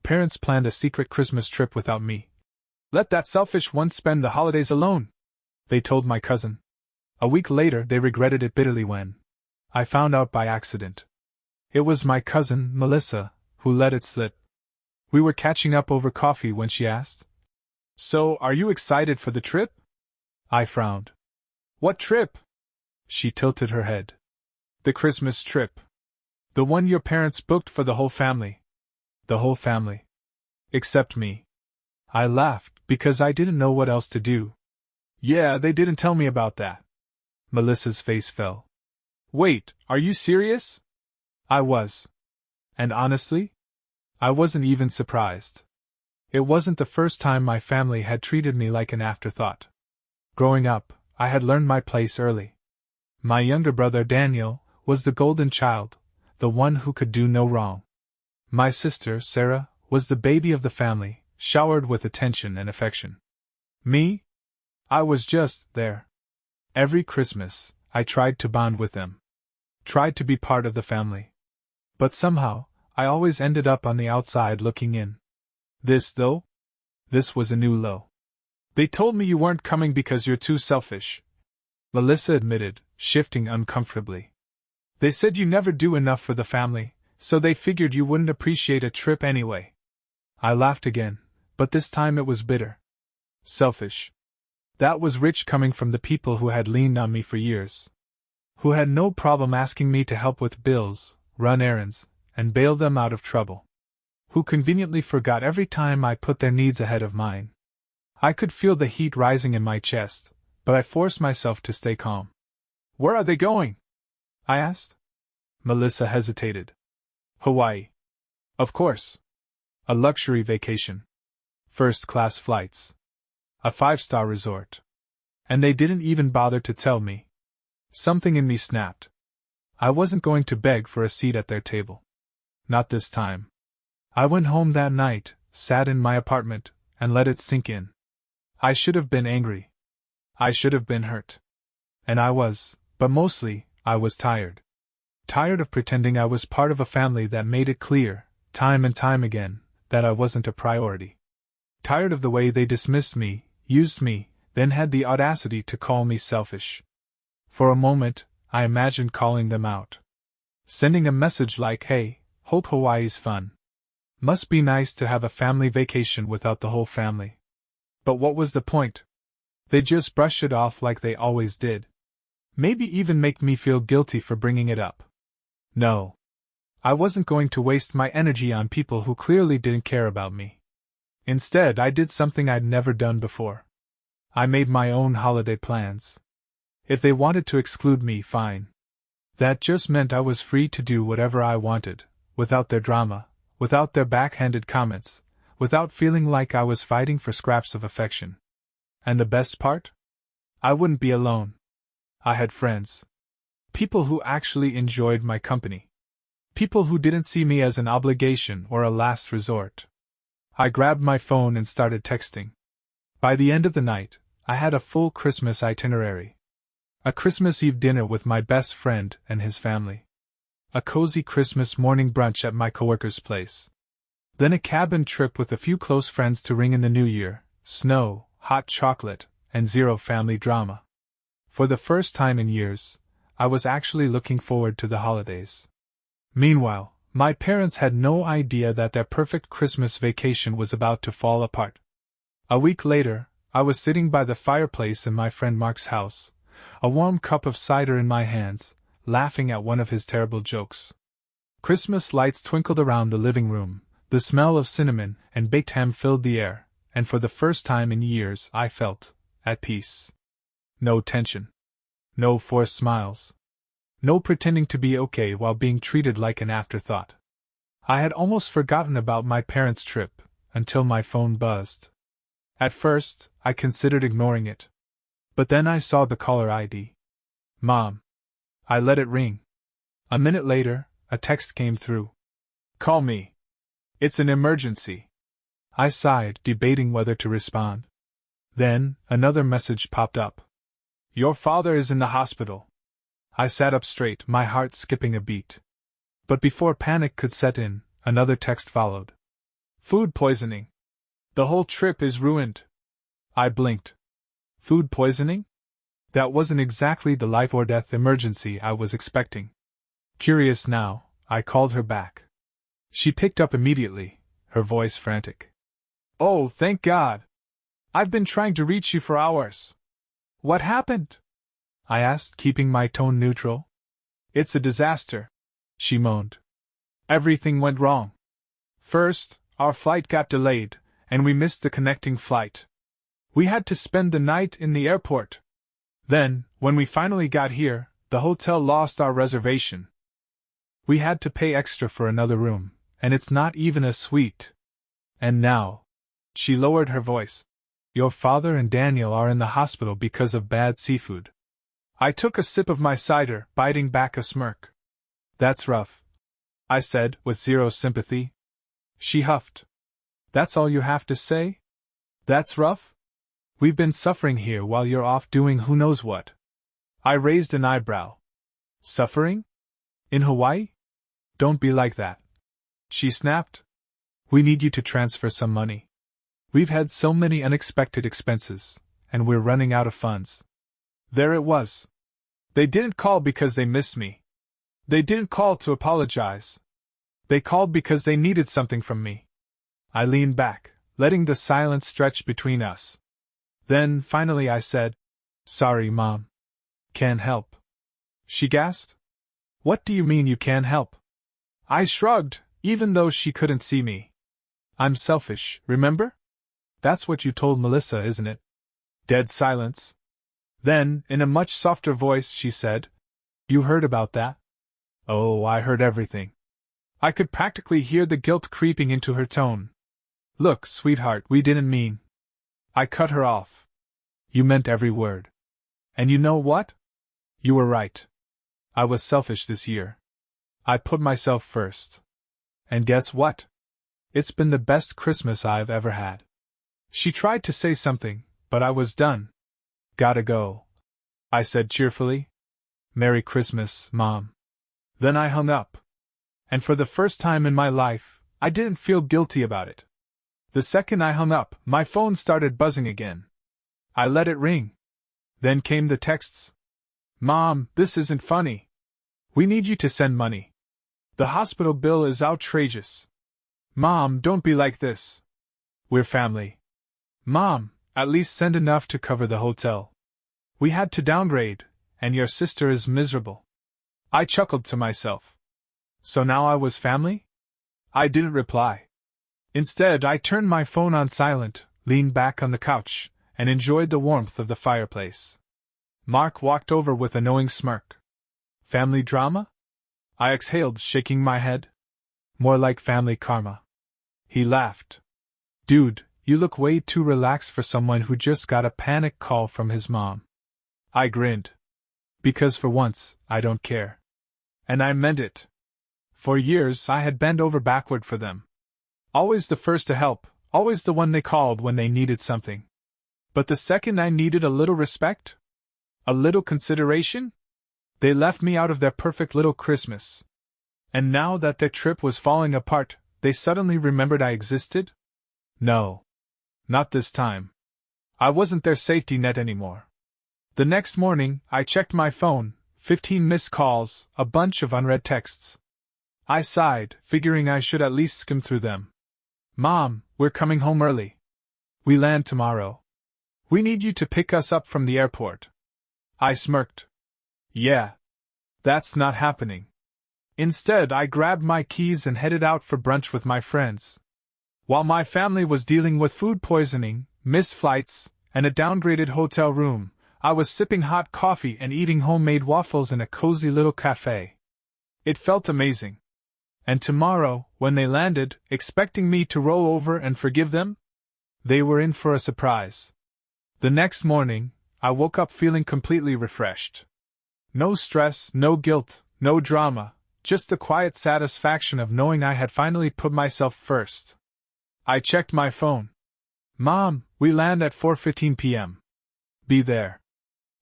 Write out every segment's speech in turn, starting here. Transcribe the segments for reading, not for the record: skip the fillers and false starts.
Parents planned a secret Christmas trip without me. Let that selfish one spend the holidays alone, they told my cousin. A week later, they regretted it bitterly when I found out by accident. It was my cousin, Melissa, who let it slip. We were catching up over coffee when she asked, "So, are you excited for the trip?" I frowned. "What trip?" She tilted her head. "The Christmas trip. The one your parents booked for the whole family." The whole family. Except me. I laughed, because I didn't know what else to do. "Yeah, they didn't tell me about that." Melissa's face fell. "Wait, are you serious?" I was. And honestly, I wasn't even surprised. It wasn't the first time my family had treated me like an afterthought. Growing up, I had learned my place early. My younger brother Daniel was the golden child, the one who could do no wrong. My sister, Sarah, was the baby of the family, showered with attention and affection. Me? I was just there. Every Christmas, I tried to bond with them. Tried to be part of the family. But somehow, I always ended up on the outside looking in. This was a new low. "They told me you weren't coming because you're too selfish," Melissa admitted, shifting uncomfortably. "They said you never do enough for the family, so they figured you wouldn't appreciate a trip anyway." I laughed again, but this time it was bitter. Selfish. That was rich coming from the people who had leaned on me for years. Who had no problem asking me to help with bills, run errands, and bail them out of trouble. Who conveniently forgot every time I put their needs ahead of mine. I could feel the heat rising in my chest, but I forced myself to stay calm. "Where are they going?" I asked. Melissa hesitated. "Hawaii. Of course. A luxury vacation. First-class flights. A 5-star resort. And they didn't even bother to tell me." Something in me snapped. I wasn't going to beg for a seat at their table. Not this time. I went home that night, sat in my apartment, and let it sink in. I should have been angry. I should have been hurt. And I was, but mostly, I was tired. Tired of pretending I was part of a family that made it clear, time and time again, that I wasn't a priority. Tired of the way they dismissed me, used me, then had the audacity to call me selfish. For a moment, I imagined calling them out. Sending a message like, "Hey, hope Hawaii's fun. Must be nice to have a family vacation without the whole family." But what was the point? They just brush it off like they always did. Maybe even make me feel guilty for bringing it up. No. I wasn't going to waste my energy on people who clearly didn't care about me. Instead, I did something I'd never done before. I made my own holiday plans. If they wanted to exclude me, fine. That just meant I was free to do whatever I wanted, without their drama, without their backhanded comments, without feeling like I was fighting for scraps of affection. And the best part? I wouldn't be alone. I had friends. People who actually enjoyed my company. People who didn't see me as an obligation or a last resort. I grabbed my phone and started texting. By the end of the night, I had a full Christmas itinerary. A Christmas Eve dinner with my best friend and his family. A cozy Christmas morning brunch at my coworker's place. Then a cabin trip with a few close friends to ring in the new year, snow, hot chocolate, and zero family drama. For the first time in years, I was actually looking forward to the holidays. Meanwhile, my parents had no idea that their perfect Christmas vacation was about to fall apart. A week later, I was sitting by the fireplace in my friend Mark's house, a warm cup of cider in my hands, laughing at one of his terrible jokes. Christmas lights twinkled around the living room, the smell of cinnamon and baked ham filled the air, and for the first time in years I felt at peace. No tension. No forced smiles. No pretending to be okay while being treated like an afterthought. I had almost forgotten about my parents' trip, until my phone buzzed. At first, I considered ignoring it. But then I saw the caller ID. Mom. I let it ring. A minute later, a text came through. "Call me. It's an emergency." I sighed, debating whether to respond. Then, another message popped up. "Your father is in the hospital." I sat up straight, my heart skipping a beat. But before panic could set in, another text followed. Food poisoning. The whole trip is ruined. I blinked. Food poisoning? That wasn't exactly the life or death emergency I was expecting. Curious now, I called her back. She picked up immediately, her voice frantic. Oh, thank God! I've been trying to reach you for hours. What happened? I asked, keeping my tone neutral. It's a disaster, she moaned. Everything went wrong. First, our flight got delayed, and we missed the connecting flight. We had to spend the night in the airport. Then, when we finally got here, the hotel lost our reservation. We had to pay extra for another room, and it's not even a suite. And now, she lowered her voice, your father and Daniel are in the hospital because of bad seafood. I took a sip of my cider, biting back a smirk. That's rough, I said, with zero sympathy. She huffed. That's all you have to say? That's rough? We've been suffering here while you're off doing who knows what. I raised an eyebrow. Suffering? In Hawaii? Don't be like that. She snapped. We need you to transfer some money. We've had so many unexpected expenses, and we're running out of funds. There it was. They didn't call because they missed me. They didn't call to apologize. They called because they needed something from me. I leaned back, letting the silence stretch between us. Then, finally I said, Sorry, Mom. Can't help. She gasped. What do you mean you can't help? I shrugged, even though she couldn't see me. I'm selfish, remember? That's what you told Melissa, isn't it? Dead silence. Then, in a much softer voice, she said, You heard about that? Oh, I heard everything. I could practically hear the guilt creeping into her tone. Look, sweetheart, we didn't mean. I cut her off. You meant every word. And you know what? You were right. I was selfish this year. I put myself first. And guess what? It's been the best Christmas I've ever had. She tried to say something, but I was done. Gotta go, I said cheerfully. Merry Christmas, Mom. Then I hung up. And for the first time in my life, I didn't feel guilty about it. The second I hung up, my phone started buzzing again. I let it ring. Then came the texts. Mom, this isn't funny. We need you to send money. The hospital bill is outrageous. Mom, don't be like this. We're family. Mom, at least send enough to cover the hotel. We had to downgrade, and your sister is miserable. I chuckled to myself. So now I was family? I didn't reply. Instead, I turned my phone on silent, leaned back on the couch, and enjoyed the warmth of the fireplace. Mark walked over with a knowing smirk. Family drama? I exhaled, shaking my head. More like family karma. He laughed. Dude, you look way too relaxed for someone who just got a panic call from his mom. I grinned. Because for once, I don't care. And I meant it. For years I had bent over backward for them. Always the first to help, always the one they called when they needed something. But the second I needed a little respect? A little consideration? They left me out of their perfect little Christmas. And now that their trip was falling apart, they suddenly remembered I existed? No. Not this time. I wasn't their safety net anymore. The next morning, I checked my phone, 15 missed calls, a bunch of unread texts. I sighed, figuring I should at least skim through them. Mom, we're coming home early. We land tomorrow. We need you to pick us up from the airport. I smirked. Yeah. That's not happening. Instead, I grabbed my keys and headed out for brunch with my friends. While my family was dealing with food poisoning, missed flights, and a downgraded hotel room, I was sipping hot coffee and eating homemade waffles in a cozy little cafe. It felt amazing. And tomorrow, when they landed, expecting me to roll over and forgive them, they were in for a surprise. The next morning, I woke up feeling completely refreshed. No stress, no guilt, no drama, just the quiet satisfaction of knowing I had finally put myself first. I checked my phone. Mom, we land at 4:15 p.m. Be there.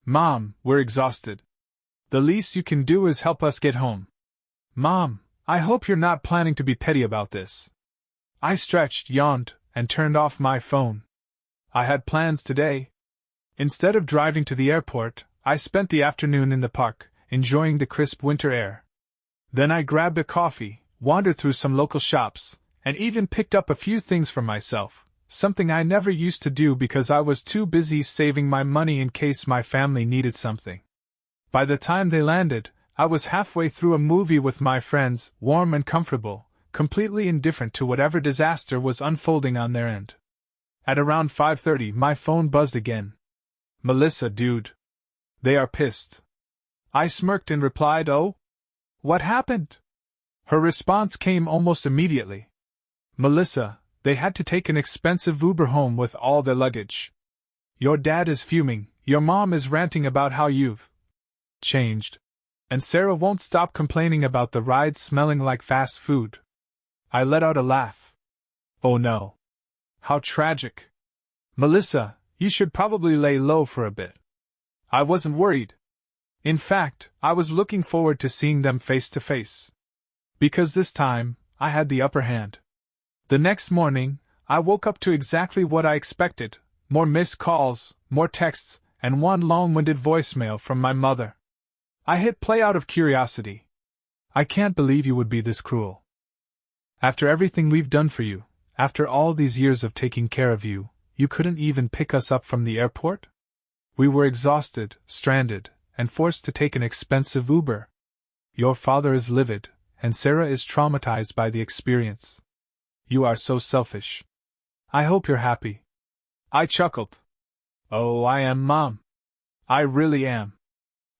Mom, we're exhausted. The least you can do is help us get home. Mom, I hope you're not planning to be petty about this. I stretched, yawned, and turned off my phone. I had plans today. Instead of driving to the airport, I spent the afternoon in the park, enjoying the crisp winter air. Then I grabbed a coffee, wandered through some local shops, and even picked up a few things for myself, something I never used to do because I was too busy saving my money in case my family needed something. By the time they landed, I was halfway through a movie with my friends, warm and comfortable, completely indifferent to whatever disaster was unfolding on their end. At around 5:30, my phone buzzed again. "Melissa, dude. They are pissed." I smirked and replied, "Oh? What happened?" Her response came almost immediately. "Melissa, they had to take an expensive Uber home with all their luggage. Your dad is fuming, your mom is ranting about how you've changed, and Sarah won't stop complaining about the ride smelling like fast food." I let out a laugh. "Oh no. How tragic. Melissa, you should probably lay low for a bit." I wasn't worried. In fact, I was looking forward to seeing them face to face. Because this time, I had the upper hand. The next morning, I woke up to exactly what I expected: more missed calls, more texts, and one long-winded voicemail from my mother. I hit play out of curiosity. "I can't believe you would be this cruel. After everything we've done for you, after all these years of taking care of you, you couldn't even pick us up from the airport? We were exhausted, stranded, and forced to take an expensive Uber. Your father is livid, and Sarah is traumatized by the experience. You are so selfish. I hope you're happy." I chuckled. "Oh, I am, Mom. I really am."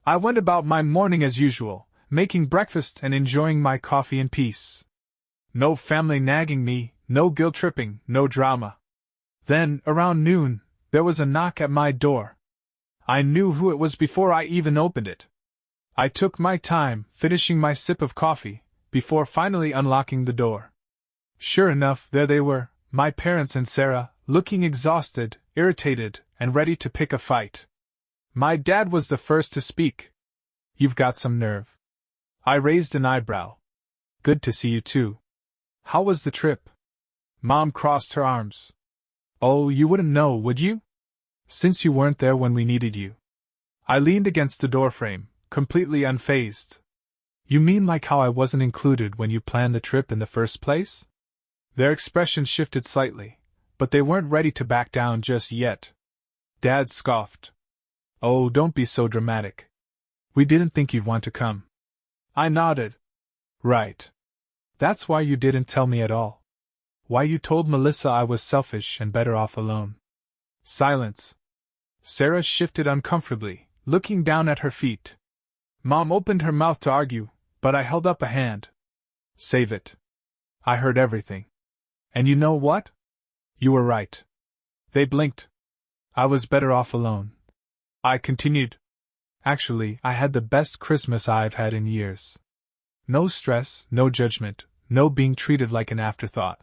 I went about my morning as usual, making breakfast and enjoying my coffee in peace. No family nagging me, no guilt-tripping, no drama. Then, around noon, there was a knock at my door. I knew who it was before I even opened it. I took my time, finishing my sip of coffee, before finally unlocking the door. Sure enough, there they were, my parents and Sarah, looking exhausted, irritated, and ready to pick a fight. My dad was the first to speak. "You've got some nerve." I raised an eyebrow. "Good to see you too. How was the trip?" Mom crossed her arms. "Oh, you wouldn't know, would you? Since you weren't there when we needed you." I leaned against the doorframe, completely unfazed. "You mean like how I wasn't included when you planned the trip in the first place?" Their expression shifted slightly, but they weren't ready to back down just yet. Dad scoffed. "Oh, don't be so dramatic. We didn't think you'd want to come." I nodded. "Right. That's why you didn't tell me at all. Why you told Melissa I was selfish and better off alone." Silence. Sarah shifted uncomfortably, looking down at her feet. Mom opened her mouth to argue, but I held up a hand. "Save it. I heard everything. And you know what? You were right." They blinked. "I was better off alone." I continued. "Actually, I had the best Christmas I've had in years. No stress, no judgment, no being treated like an afterthought.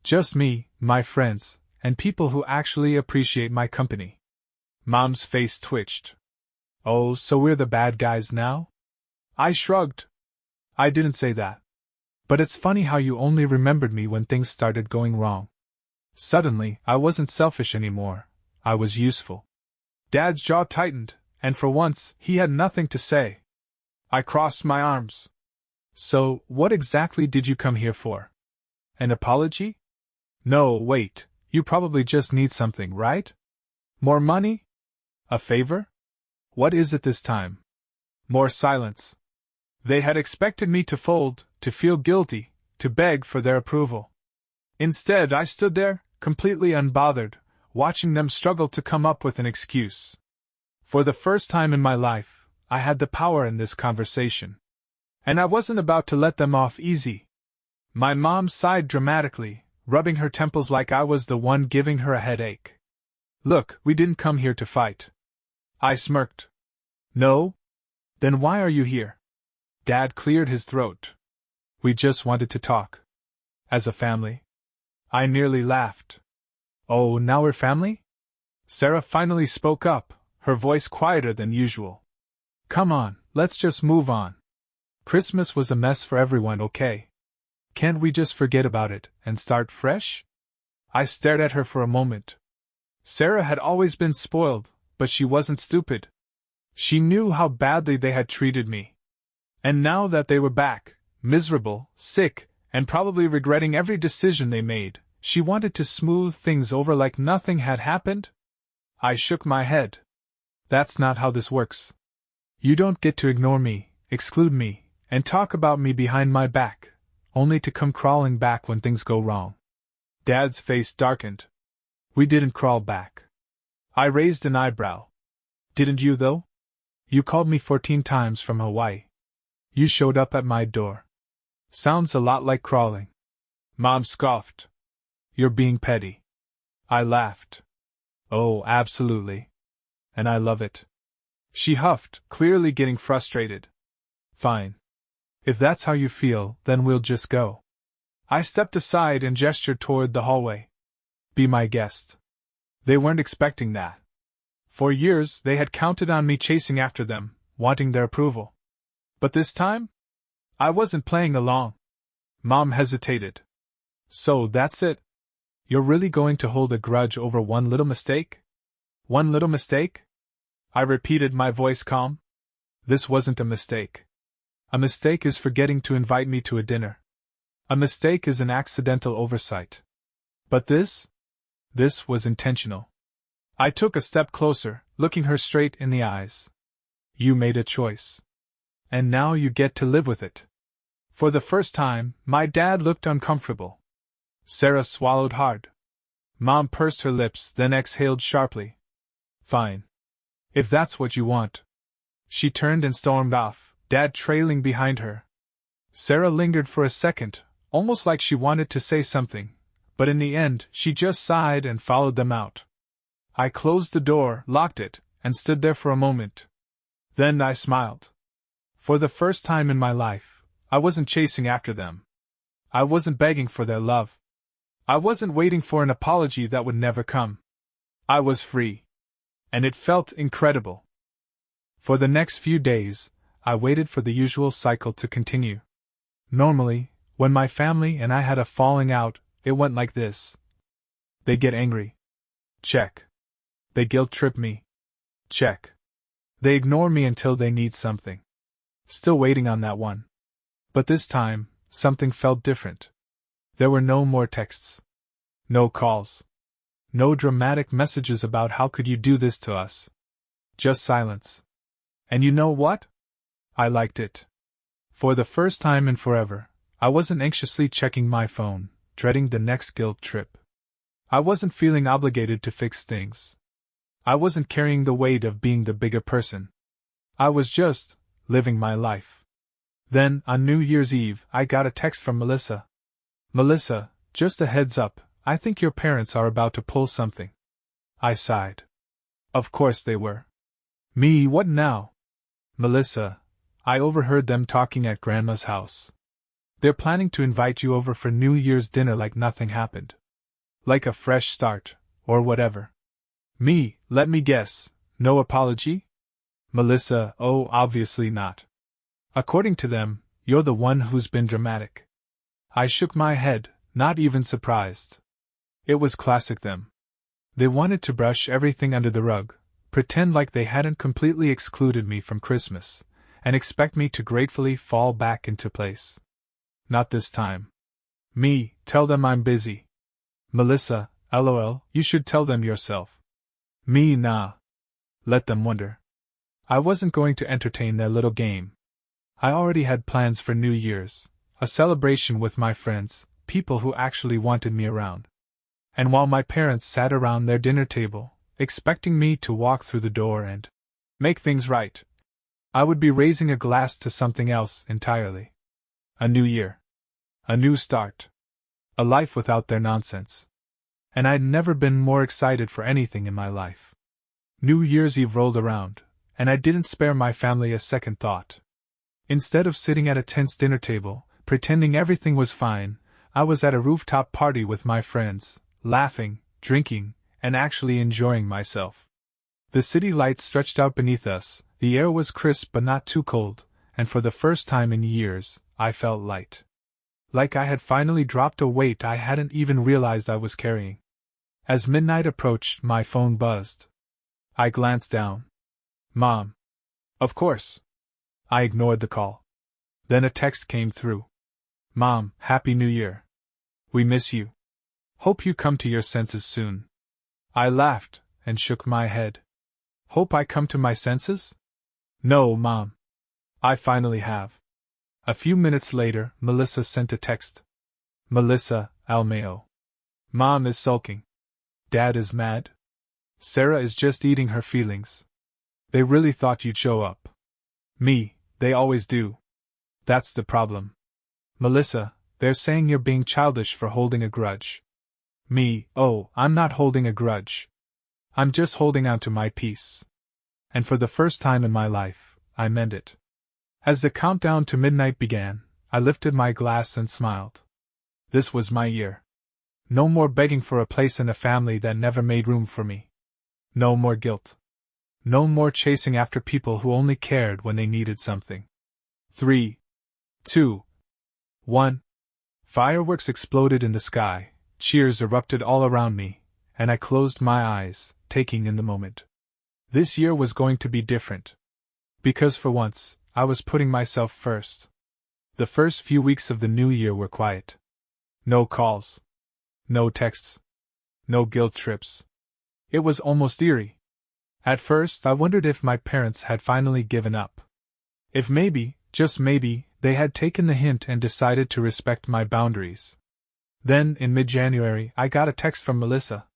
Just me, my friends, and people who actually appreciate my company." Mom's face twitched. "Oh, so we're the bad guys now?" I shrugged. "I didn't say that. But it's funny how you only remembered me when things started going wrong. Suddenly, I wasn't selfish anymore. I was useful." Dad's jaw tightened, and for once, he had nothing to say. I crossed my arms. "So, what exactly did you come here for? An apology? No, wait, you probably just need something, right? More money? A favor? What is it this time?" More silence. They had expected me to fold, to feel guilty, to beg for their approval. Instead, I stood there, completely unbothered, watching them struggle to come up with an excuse. For the first time in my life, I had the power in this conversation. And I wasn't about to let them off easy. My mom sighed dramatically, rubbing her temples like I was the one giving her a headache. "Look, we didn't come here to fight." I smirked. "No? Then why are you here?" Dad cleared his throat. "We just wanted to talk. As a family." I nearly laughed. "Oh, now we're family?" Sarah finally spoke up, her voice quieter than usual. "Come on, let's just move on. Christmas was a mess for everyone, okay? Can't we just forget about it and start fresh? I stared at her for a moment. Sarah had always been spoiled, but she wasn't stupid. She knew how badly they had treated me. And now that they were back, miserable, sick, and probably regretting every decision they made, she wanted to smooth things over like nothing had happened? I shook my head. That's not how this works. You don't get to ignore me, exclude me, and talk about me behind my back, only to come crawling back when things go wrong. Dad's face darkened. We didn't crawl back. I raised an eyebrow. Didn't you, though? You called me 14 times from Hawaii. You showed up at my door. Sounds a lot like crawling. Mom scoffed. You're being petty. I laughed. Oh, absolutely. And I love it. She huffed, clearly getting frustrated. Fine. If that's how you feel, then we'll just go. I stepped aside and gestured toward the hallway. Be my guest. They weren't expecting that. For years, they had counted on me chasing after them, wanting their approval. But this time? I wasn't playing along. Mom hesitated. So that's it? You're really going to hold a grudge over one little mistake? One little mistake? I repeated, my voice calm. This wasn't a mistake. A mistake is forgetting to invite me to a dinner. A mistake is an accidental oversight. But this was intentional. I took a step closer, looking her straight in the eyes. You made a choice. And now you get to live with it. For the first time, my dad looked uncomfortable. Sarah swallowed hard. Mom pursed her lips, then exhaled sharply. Fine. If that's what you want. She turned and stormed off, Dad trailing behind her. Sarah lingered for a second, almost like she wanted to say something, but in the end, she just sighed and followed them out. I closed the door, locked it, and stood there for a moment. Then I smiled. For the first time in my life, I wasn't chasing after them. I wasn't begging for their love. I wasn't waiting for an apology that would never come. I was free. And it felt incredible. For the next few days, I waited for the usual cycle to continue. Normally, when my family and I had a falling out, it went like this. They get angry. Check. They guilt-trip me. Check. They ignore me until they need something. Still waiting on that one. But this time, something felt different. There were no more texts. No calls. No dramatic messages about how could you do this to us. Just silence. And you know what? I liked it. For the first time in forever, I wasn't anxiously checking my phone, dreading the next guilt trip. I wasn't feeling obligated to fix things. I wasn't carrying the weight of being the bigger person. I was just living my life. Then, on New Year's Eve, I got a text from Melissa. Melissa, just a heads up, I think your parents are about to pull something. I sighed. Of course they were. Me, what now? Melissa, I overheard them talking at Grandma's house. They're planning to invite you over for New Year's dinner like nothing happened. Like a fresh start, or whatever. Me, let me guess, no apology? Melissa, oh, obviously not. According to them, you're the one who's been dramatic. I shook my head, not even surprised. It was classic them. They wanted to brush everything under the rug, pretend like they hadn't completely excluded me from Christmas, and expect me to gratefully fall back into place. Not this time. Me, tell them I'm busy. Melissa, LOL, you should tell them yourself. Me, nah. Let them wonder. I wasn't going to entertain their little game. I already had plans for New Year's, a celebration with my friends, people who actually wanted me around. And while my parents sat around their dinner table, expecting me to walk through the door and make things right, I would be raising a glass to something else entirely. A new year. A new start. A life without their nonsense. And I'd never been more excited for anything in my life. New Year's Eve rolled around, and I didn't spare my family a second thought. Instead of sitting at a tense dinner table, pretending everything was fine, I was at a rooftop party with my friends, laughing, drinking, and actually enjoying myself. The city lights stretched out beneath us, the air was crisp but not too cold, and for the first time in years, I felt light. Like I had finally dropped a weight I hadn't even realized I was carrying. As midnight approached, my phone buzzed. I glanced down. Mom. Of course. I ignored the call. Then a text came through. Mom, Happy New Year. We miss you. Hope you come to your senses soon. I laughed and shook my head. Hope I come to my senses? No, Mom. I finally have. A few minutes later, Melissa sent a text. Melissa, Almeo. Mom is sulking. Dad is mad. Sarah is just eating her feelings. They really thought you'd show up. Me, they always do. That's the problem. Melissa, they're saying you're being childish for holding a grudge. Me, oh, I'm not holding a grudge. I'm just holding on to my peace. And for the first time in my life, I meant it. As the countdown to midnight began, I lifted my glass and smiled. This was my year. No more begging for a place in a family that never made room for me. No more guilt. No more chasing after people who only cared when they needed something. 3, 2, 1. Fireworks exploded in the sky, cheers erupted all around me, and I closed my eyes, taking in the moment. This year was going to be different. Because for once, I was putting myself first. The first few weeks of the new year were quiet. No calls. No texts. No guilt trips. It was almost eerie. At first, I wondered if my parents had finally given up. If maybe, just maybe, they had taken the hint and decided to respect my boundaries. Then, in mid-January, I got a text from Melissa.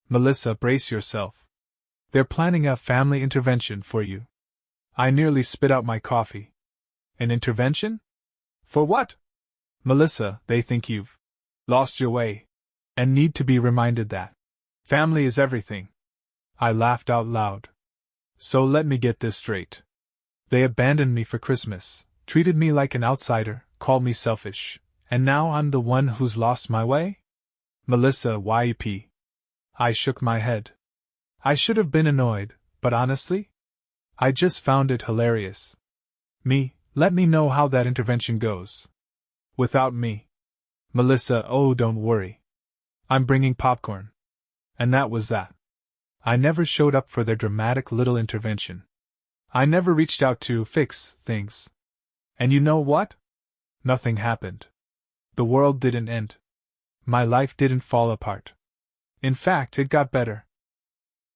Melissa, brace yourself. They're planning a family intervention for you. I nearly spit out my coffee. An intervention? For what? Melissa, they think you've lost your way, and need to be reminded that family is everything. I laughed out loud. So let me get this straight. They abandoned me for Christmas, treated me like an outsider, called me selfish, and now I'm the one who's lost my way? Melissa, YEP. I shook my head. I should have been annoyed, but honestly, I just found it hilarious. Me, let me know how that intervention goes. Without me. Melissa, oh, don't worry. I'm bringing popcorn. And that was that. I never showed up for their dramatic little intervention. I never reached out to fix things. And you know what? Nothing happened. The world didn't end. My life didn't fall apart. In fact, it got better.